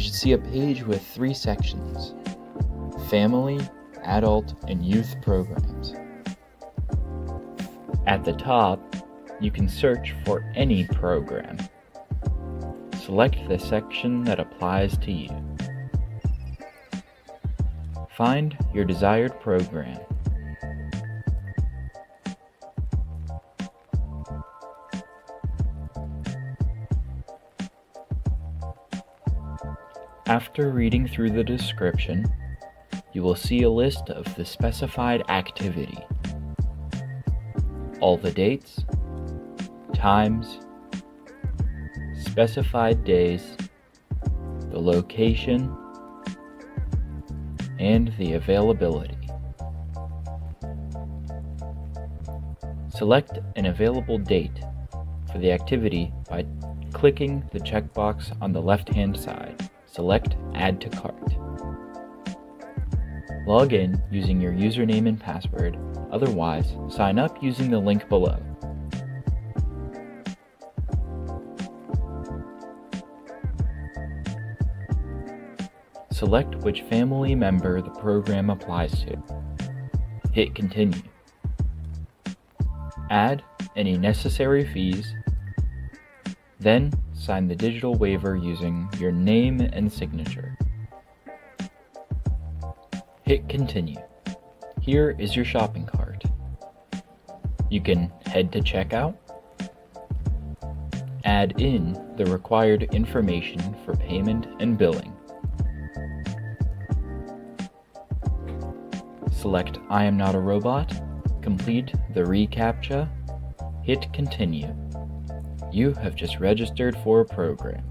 should see a page with 3 sections: Family, Adult, and Youth Programs. At the top, you can search for any program. Select the section that applies to you. Find your desired program. After reading through the description, you will see a list of the specified activity. All the dates, times, specified days, the location, and the availability. Select an available date for the activity by clicking the checkbox on the left-hand side. Select Add to Cart. Log in using your username and password, otherwise sign up using the link below. Select which family member the program applies to. Hit Continue. Add any necessary fees, then sign the digital waiver using your name and signature. Hit Continue. Here is your shopping cart. You can head to checkout, add in the required information for payment and billing. Select I am not a robot, complete the reCAPTCHA, hit Continue. You have just registered for a program.